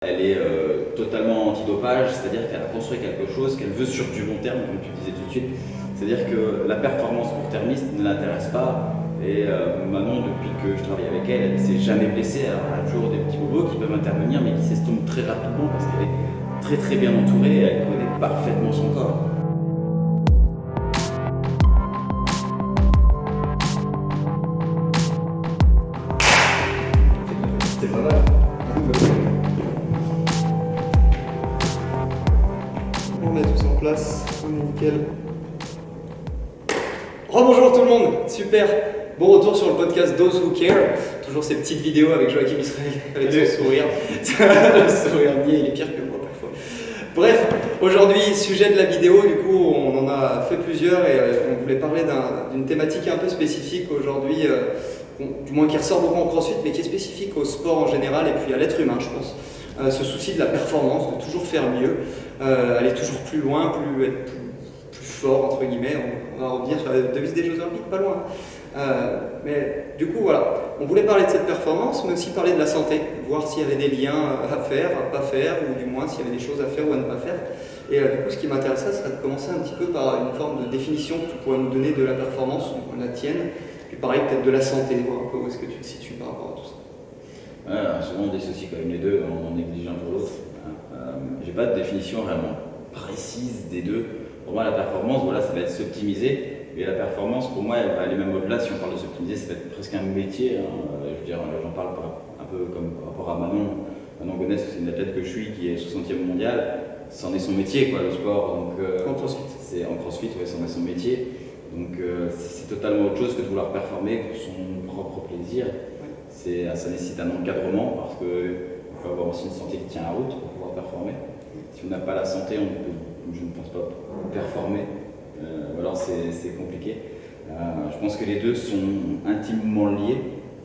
Elle est totalement antidopage, c'est-à-dire qu'elle a construit quelque chose qu'elle veut sur du long terme, comme tu disais tout de suite. C'est-à-dire que la performance court-termiste ne l'intéresse pas. Et Manon, depuis que je travaille avec elle, elle ne s'est jamais blessée. Alors, elle a toujours des petits bobos qui peuvent intervenir, mais qui s'estompent très rapidement parce qu'elle est très très bien entourée, elle connaît parfaitement son corps. C'est pas mal. On met tout ça en place, on est nickel. Rebonjour tout le monde, super. Bon retour sur le podcast Those Who Care. Toujours ces petites vidéos avec Joachim Israël, avec son sourire. Le sourire niais, il est pire que moi parfois. Bref, aujourd'hui, sujet de la vidéo, du coup, on en a fait plusieurs et on voulait parler d'une thématique un peu spécifique aujourd'hui, du moins qui ressort beaucoup en CrossFit, mais qui est spécifique au sport en général et puis à l'être humain, je pense. Ce souci de la performance, de toujours faire mieux, aller toujours plus loin, être plus fort, entre guillemets. On va revenir sur la devise des Jeux Olympiques, pas loin. Mais du coup, voilà, on voulait parler de cette performance, mais aussi parler de la santé, voir s'il y avait des liens à faire, à pas faire, ou du moins s'il y avait des choses à faire ou à ne pas faire. Et du coup, ce qui m'intéressait, serait de commencer un petit peu par une forme de définition que tu pourrais nous donner de la performance, ou la tienne, puis pareil, peut-être de la santé, voir un peu où est-ce que tu te situes par rapport à tout ça. Ouais, souvent on dissocie quand même les deux, on en néglige un pour l'autre. J'ai pas de définition vraiment précise des deux. Pour moi, la performance, voilà, ça va être s'optimiser. Et la performance, pour moi, elle va aller même au-delà. Si on parle de s'optimiser, ça va être presque un métier. Je veux dire, j'en parle un peu comme par rapport à Manon. Manon Gonesse, c'est une athlète que je suis, qui est 60e mondiale. C'en est son métier, quoi, le sport. Donc, en CrossFit. C'est en CrossFit, ouais, c'en est son métier. Donc, c'est totalement autre chose que de vouloir performer pour son propre plaisir. Ouais. Ça nécessite un encadrement parce qu'il faut avoir aussi une santé qui tient la route pour pouvoir performer. Si on n'a pas la santé, je ne pense pas performer. Ou alors c'est compliqué. Je pense que les deux sont intimement liés,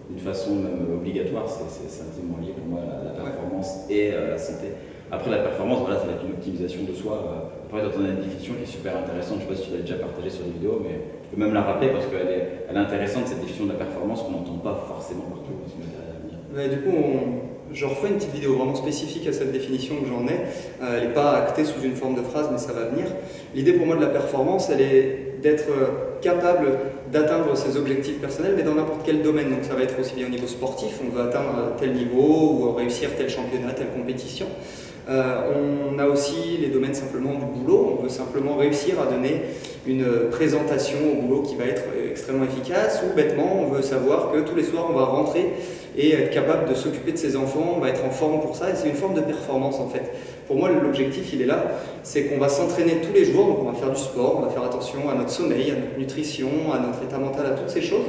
d'une façon même obligatoire, c'est intimement lié pour moi, la performance et la santé. Après la performance, voilà, ça va être une optimisation de soi. Après, dans ton définition qui est super intéressante, je ne sais pas si tu l'as déjà partagée sur les vidéos, mais je peux même la rappeler parce qu'elle est intéressante, cette définition de la performance qu'on n'entend pas forcément partout. Du coup, je refais une petite vidéo vraiment spécifique à cette définition que j'en ai. Elle n'est pas actée sous une forme de phrase, mais ça va venir. L'idée pour moi de la performance, elle est d'être capable d'atteindre ses objectifs personnels, mais dans n'importe quel domaine. Donc ça va être aussi bien au niveau sportif, on veut atteindre tel niveau ou réussir tel championnat, telle compétition. On a aussi les domaines simplement du boulot, on veut simplement réussir à donner une présentation au boulot qui va être extrêmement efficace, ou bêtement on veut savoir que tous les soirs on va rentrer et être capable de s'occuper de ses enfants, on va être en forme pour ça, et c'est une forme de performance en fait. Pour moi l'objectif il est là, c'est qu'on va s'entraîner tous les jours, donc on va faire du sport, on va faire attention à notre sommeil, à notre nutrition, à notre état mental, à toutes ces choses,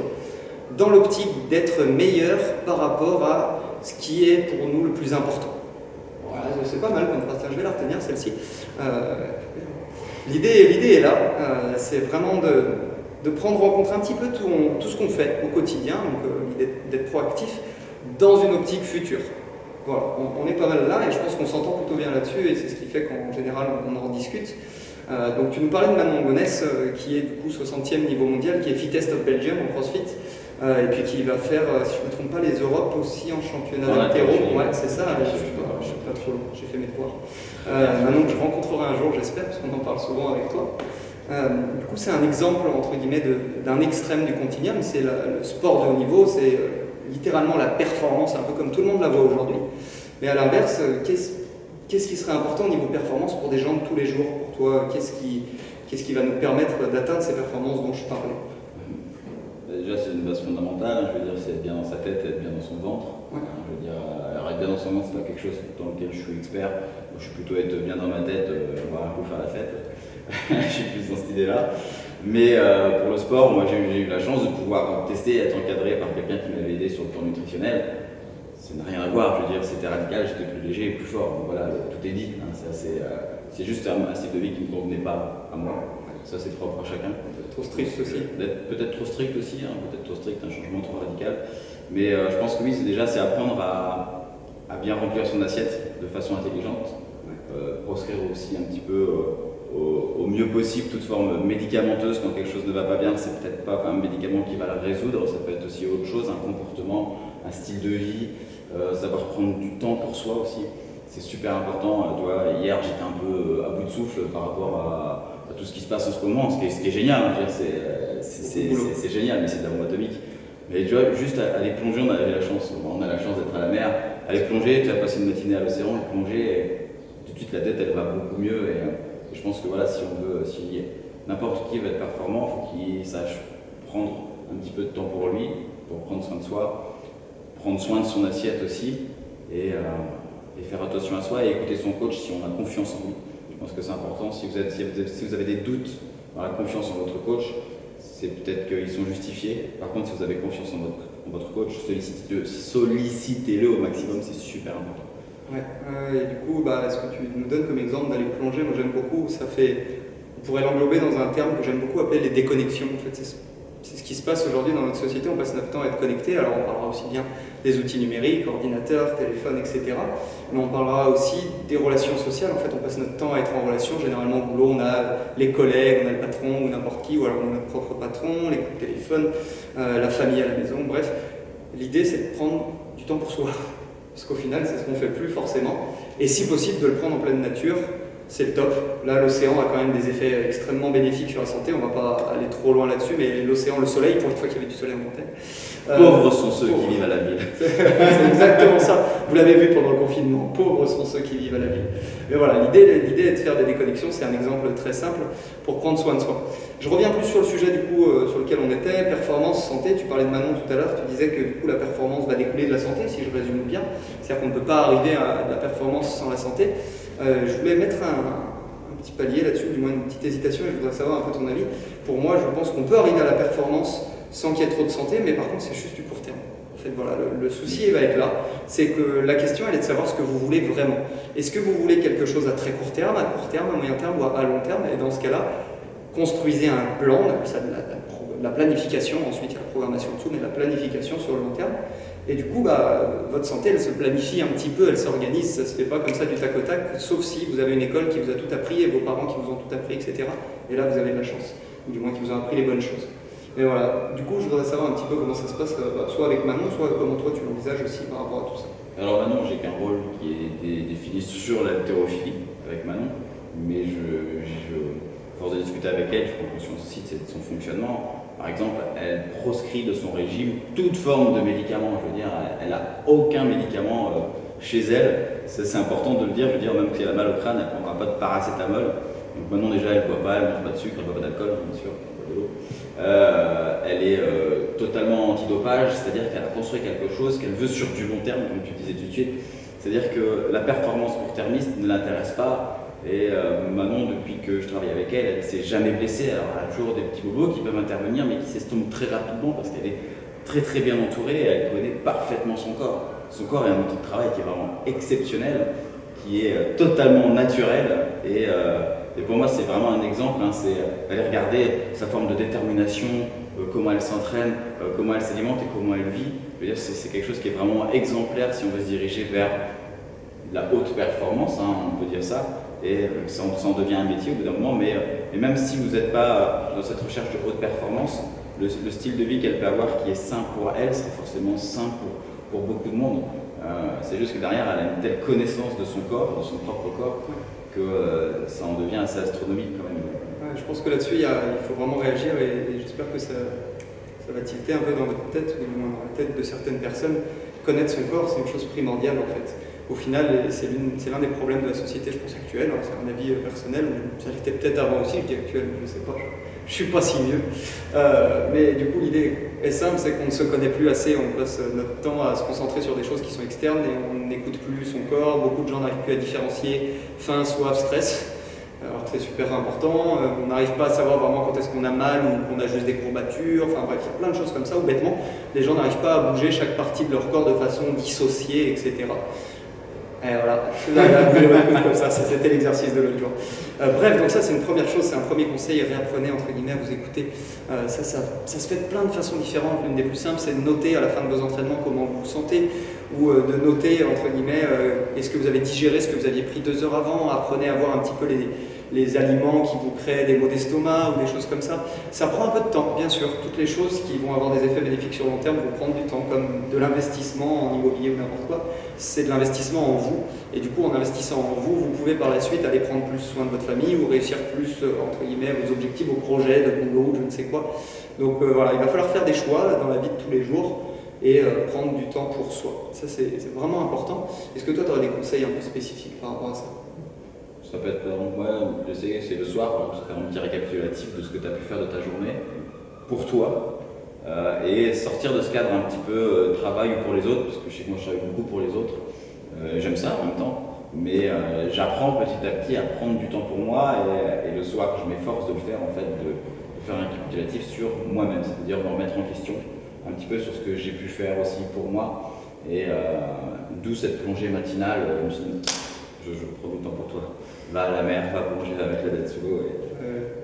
dans l'optique d'être meilleur par rapport à ce qui est pour nous le plus important. C'est pas mal comme phrase, je vais la retenir celle-ci. L'idée est là, c'est vraiment de prendre en compte un petit peu tout ce qu'on fait au quotidien, donc l'idée d'être proactif dans une optique future. Voilà, on est pas mal là et je pense qu'on s'entend plutôt bien là-dessus et c'est ce qui fait qu'en général on en discute. Donc tu nous parlais de Manon Gonesse qui est du coup 60e niveau mondial, qui est Fittest of Belgium en CrossFit. Et puis qui va faire, si je ne me trompe pas, les Europes aussi en championnat d'haltéro. Ouais, c'est ça, je ne suis pas trop long, j'ai fait mes devoirs. Maintenant que je rencontrerai un jour, j'espère, parce qu'on en parle souvent avec toi. Du coup, c'est un exemple, entre guillemets, d'un extrême du continuum. C'est le sport de haut niveau, c'est littéralement la performance, un peu comme tout le monde la voit aujourd'hui. Mais à l'inverse, qu'est-ce qui serait important au niveau performance pour des gens de tous les jours? Pour toi, qu'est-ce qui va nous permettre d'atteindre ces performances dont je parlais? Déjà, c'est une base fondamentale, je veux dire, c'est être bien dans sa tête, être bien dans son ventre. Ouais. Je veux dire, être bien dans son ventre, c'est pas quelque chose dans lequel je suis expert. Moi, je suis plutôt être bien dans ma tête, voir un coup faire la fête. Je suis plus dans cette idée-là. Mais pour le sport, moi, j'ai eu la chance de pouvoir tester et être encadré par quelqu'un qui m'avait aidé sur le plan nutritionnel. Ça n'a rien à voir, je veux dire, c'était radical, j'étais plus léger et plus fort. Donc voilà, tout est dit. Hein, c'est juste un style de vie qui ne me convenait pas à moi. Ça, c'est propre à chacun. Peut-être trop strict aussi. Peut-être trop strict aussi, hein, peut-être trop strict, un changement trop radical. Mais je pense que oui, c'est apprendre à bien remplir son assiette de façon intelligente. Proscrire aussi un petit peu au mieux possible toute forme médicamenteuse quand quelque chose ne va pas bien. C'est peut-être pas un médicament qui va le résoudre, ça peut être aussi autre chose, un comportement, un style de vie, savoir prendre du temps pour soi aussi. c'est super important. Tu vois, hier, j'étais un peu à bout de souffle par rapport à tout ce qui se passe en ce moment, ce qui est génial. Hein, c'est génial, mais c'est de la bombe atomique. Mais tu vois, juste aller plonger, on a la chance d'être à la mer. Aller plonger, tu vas passer une matinée à l'océan et plonger, et tout de suite la tête elle va beaucoup mieux. Et je pense que voilà, si n'importe qui veut être performant, il faut qu'il sache prendre un petit peu de temps pour lui, pour prendre soin de soi, prendre soin de son assiette aussi, et faire attention à soi et écouter son coach si on a confiance en lui. Je pense que c'est important. Si vous avez des doutes dans la confiance en votre coach, c'est peut-être qu'ils sont justifiés. Par contre, si vous avez confiance en votre coach, sollicitez-le au maximum, c'est super important. Ouais, et du coup, ce que tu nous donnes comme exemple d'aller plonger, moi j'aime beaucoup, on pourrait l'englober dans un terme que j'aime beaucoup appeler les déconnexions. En fait, c'est ce qui se passe aujourd'hui dans notre société, on passe notre temps à être connecté, alors on parlera aussi bien des outils numériques, ordinateurs, téléphones, etc. Mais on parlera aussi des relations sociales, en fait on passe notre temps à être en relation, généralement au boulot on a les collègues, on a le patron ou n'importe qui, ou alors on a notre propre patron, les coups de téléphone, la famille à la maison, bref. L'idée c'est de prendre du temps pour soi, parce qu'au final c'est ce qu'on ne fait plus forcément, et si possible de le prendre en pleine nature. C'est le top. Là, l'océan a quand même des effets extrêmement bénéfiques sur la santé. On ne va pas aller trop loin là-dessus, mais l'océan, le soleil, pour une fois qu'il y avait du soleil en montagne. Pauvres sont ceux qui vivent à la ville. C'est exactement ça. Vous l'avez vu pendant le confinement. Pauvres sont ceux qui vivent à la ville. Mais voilà, l'idée est de faire des déconnexions. C'est un exemple très simple pour prendre soin de soi. Je reviens plus sur le sujet du coup sur lequel on était, performance, santé. Tu parlais de Manon tout à l'heure. Tu disais que du coup la performance va découler de la santé, si je résume bien. C'est-à-dire qu'on ne peut pas arriver à de la performance sans la santé. Je voulais mettre un petit palier là-dessus, du moins une petite hésitation, et je voudrais savoir un peu ton avis. Pour moi, je pense qu'on peut arriver à la performance sans qu'il y ait trop de santé, mais par contre, c'est juste du court terme. En fait, voilà, le souci il va être là. C'est que la question, elle est de savoir ce que vous voulez vraiment. Est-ce que vous voulez quelque chose à très court terme, à court terme, à moyen terme ou à long terme? Et dans ce cas-là, construisez un plan, on appelle ça de la planification. Ensuite, il y a la programmation en dessous, mais la planification sur le long terme. Et du coup, votre santé, elle se planifie un petit peu, elle s'organise, ça ne se fait pas comme ça du tac au tac, sauf si vous avez une école qui vous a tout appris et vos parents qui vous ont tout appris, etc. Et là, vous avez de la chance, ou du moins qui vous ont appris les bonnes choses. Mais voilà, du coup, je voudrais savoir un petit peu comment ça se passe, soit avec Manon, soit comment toi tu l'envisages aussi par rapport à tout ça. Alors Manon, j'ai qu'un rôle qui est défini sur l'haltérophilie avec Manon, mais force de discuter avec elle, je prends conscience aussi de son fonctionnement. Par exemple, elle proscrit de son régime toute forme de médicament. Je veux dire, elle n'a aucun médicament chez elle. C'est important de le dire. Je veux dire, même si elle a mal au crâne, elle ne prendra pas de paracétamol. Donc maintenant, déjà, elle ne boit pas, elle ne mange pas de sucre, elle ne boit pas d'alcool, bien sûr, elle boit de l'eau. Elle est totalement antidopage, c'est-à-dire qu'elle a construit quelque chose qu'elle veut sur du long terme, comme tu disais tout de suite. C'est-à-dire que la performance court-termiste ne l'intéresse pas. Et Manon, depuis que je travaille avec elle, elle ne s'est jamais blessée. Alors elle a toujours des petits bobos qui peuvent intervenir, mais qui s'estompent très rapidement parce qu'elle est très très bien entourée et elle connaît parfaitement son corps. Son corps est un outil de travail qui est vraiment exceptionnel, qui est totalement naturel. Et pour moi, c'est vraiment un exemple. Hein, c'est aller regarder sa forme de détermination, comment elle s'entraîne, comment elle s'alimente et comment elle vit. Je veux dire, c'est quelque chose qui est vraiment exemplaire si on veut se diriger vers la haute performance, hein, on peut dire ça. Et ça en devient un métier au bout d'un moment, mais même si vous n'êtes pas dans cette recherche de haute performance, le style de vie qu'elle peut avoir qui est sain pour elle sera forcément sain pour beaucoup de monde. C'est juste que derrière, elle a une telle connaissance de son corps, de son propre corps, que ça en devient assez astronomique quand même. Ouais, je pense que là-dessus, il faut vraiment réagir et j'espère que ça va tilter un peu dans votre tête, ou du moins dans la tête de certaines personnes. Connaître son corps, c'est une chose primordiale en fait. Au final, c'est l'un des problèmes de la société, je pense, actuelle. C'est un avis personnel, ça l'était peut-être avant aussi, je dis actuel, je ne sais pas, je ne suis pas si vieux. Mais du coup, l'idée est simple, c'est qu'on ne se connaît plus assez, on passe notre temps à se concentrer sur des choses qui sont externes et on n'écoute plus son corps. Beaucoup de gens n'arrivent plus à différencier faim, soif, stress, alors que c'est super important. On n'arrive pas à savoir vraiment quand est-ce qu'on a mal ou qu'on a juste des courbatures, enfin bref, il y a plein de choses comme ça, ou bêtement, les gens n'arrivent pas à bouger chaque partie de leur corps de façon dissociée, etc. Et voilà, comme ça, c'était l'exercice de l'autre jour. Bref, donc ça c'est une première chose, c'est un premier conseil, réapprenez entre guillemets à vous écouter. Ça se fait de plein de façons différentes. L'une des plus simples, c'est de noter à la fin de vos entraînements comment vous vous sentez, ou de noter, entre guillemets, est-ce que vous avez digéré ce que vous aviez pris 2 heures avant, apprenez à voir un petit peu les aliments qui vous créent des maux d'estomac ou des choses comme ça. Ça prend un peu de temps, bien sûr. Toutes les choses qui vont avoir des effets bénéfiques sur long terme vont prendre du temps, comme de l'investissement en immobilier ou n'importe quoi. C'est de l'investissement en vous. Et du coup, en investissant en vous, vous pouvez par la suite aller prendre plus soin de votre famille ou réussir plus, entre guillemets, vos objectifs, vos projets de boulot, je ne sais quoi. Donc voilà, il va falloir faire des choix dans la vie de tous les jours et prendre du temps pour soi. Ça, c'est vraiment important. Est-ce que toi, tu aurais des conseils un peu spécifiques par rapport à ça? Ça peut être, par exemple, moi, je sais, c'est le soir, par exemple, faire un petit récapitulatif de ce que tu as pu faire de ta journée pour toi et sortir de ce cadre un petit peu travail ou pour les autres, parce que je sais que moi je travaille beaucoup pour les autres, j'aime ça en même temps, mais j'apprends petit à petit à prendre du temps pour moi et le soir, je m'efforce de le faire, en fait, de faire un récapitulatif sur moi-même, c'est-à-dire de me remettre en question un petit peu sur ce que j'ai pu faire aussi pour moi et d'où cette plongée matinale, je prends du temps pour toi. Va à la mer, va plonger, va mettre la tête sous l'eau.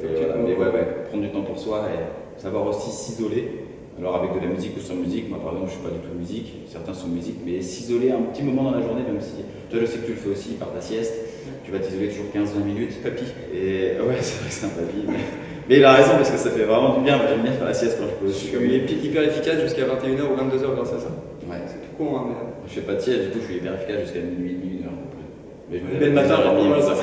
Voilà. Mais ouais, prendre du temps pour soi et savoir aussi s'isoler. Alors avec de la musique ou sans musique, moi par exemple je suis pas du tout musique, certains sont musique, mais s'isoler un petit moment dans la journée, même si toi je sais que tu le fais aussi par ta sieste, tu vas t'isoler toujours 15-20 minutes. Papy. Et ouais, c'est vrai que c'est un papy. Mais il a raison parce que ça fait vraiment du bien. Moi j'aime bien faire la sieste quand je peux. Je suis hyper efficace jusqu'à 21h ou 22h grâce à ça. Ouais. C'est tout con, hein, mais. Je fais pas de sieste, du coup je suis hyper efficace jusqu'à minuit, 1h. Mais le matin, ça.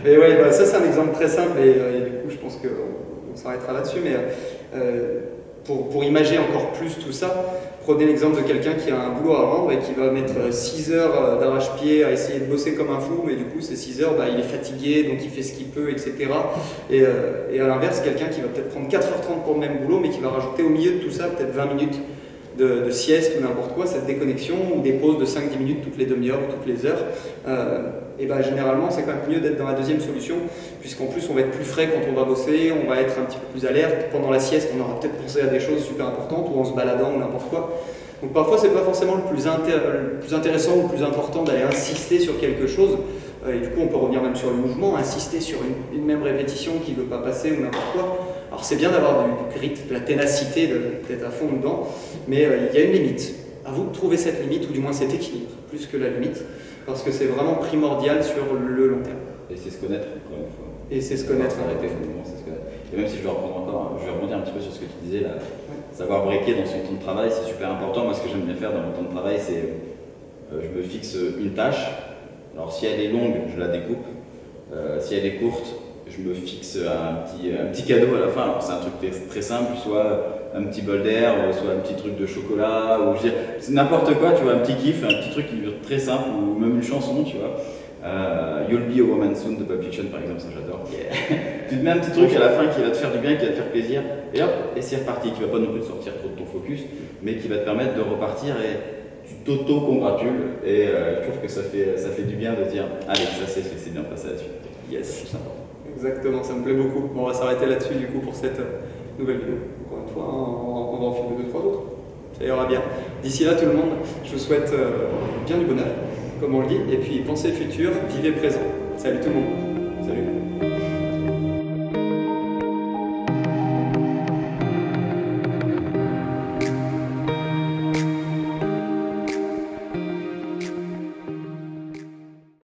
Mais ouais, bah, ça c'est un exemple très simple et du coup je pense qu'on s'arrêtera là-dessus. Mais pour imager encore plus tout ça, prenez l'exemple de quelqu'un qui a un boulot à rendre et qui va mettre 6 heures d'arrache-pied à essayer de bosser comme un fou, mais du coup ces 6 heures, bah, il est fatigué, donc il fait ce qu'il peut, etc. Et à l'inverse, quelqu'un qui va peut-être prendre 4h30 pour le même boulot, mais qui va rajouter au milieu de tout ça peut-être 20 minutes de sieste ou n'importe quoi, cette déconnexion ou des pauses de 5-10 minutes toutes les demi-heures ou toutes les heures, et ben généralement c'est quand même mieux d'être dans la deuxième solution, puisqu'en plus on va être plus frais quand on va bosser, on va être un petit peu plus alerte. Pendant la sieste, on aura peut-être pensé à des choses super importantes ou en se baladant ou n'importe quoi. Donc parfois c'est pas forcément le plus intéressant ou le plus important d'aller insister sur quelque chose. Et du coup on peut revenir même sur le mouvement, insister sur une même répétition qui ne veut pas passer ou n'importe quoi. Alors c'est bien d'avoir du grit, de la ténacité, d'être à fond dedans, mais il y a une limite. À vous de trouver cette limite, ou du moins cet équilibre, plus que la limite, parce que c'est vraiment primordial sur le long terme. Et c'est se connaître, encore une fois. Et c'est se connaître. Et même si je vais reprendre encore, je vais rebondir un petit peu sur ce que tu disais là, savoir breaker dans son temps de travail, c'est super important. Moi, ce que j'aime bien faire dans mon temps de travail, c'est je me fixe une tâche. Alors si elle est longue, je la découpe. Si elle est courte, je me fixe un petit cadeau à la fin. Alors c'est un truc très simple, soit un petit bol d'air, soit un petit truc de chocolat, ou c'est n'importe quoi, tu vois, un petit kiff, un petit truc qui dure très simple, ou même une chanson, tu vois. You'll Be a Woman Soon de Pulp Fiction par exemple, ça j'adore. Tu te mets un petit truc à la fin qui va te faire du bien, qui va te faire plaisir, et hop, et c'est reparti. Qui va pas non plus te sortir trop de ton focus, mais qui va te permettre de repartir et tu t'auto-congratules. Et je trouve que ça fait du bien de dire allez, ça c'est bien passé là-dessus. Yes, c'est important. Exactement, ça me plaît beaucoup. Bon, on va s'arrêter là-dessus du coup pour cette nouvelle vidéo. Encore une fois, on va en filmer 2-3 autres. Ça ira bien. D'ici là, tout le monde, je vous souhaite bien du bonheur, comme on le dit, et puis pensez futur, vivez présent. Salut tout le monde. Salut.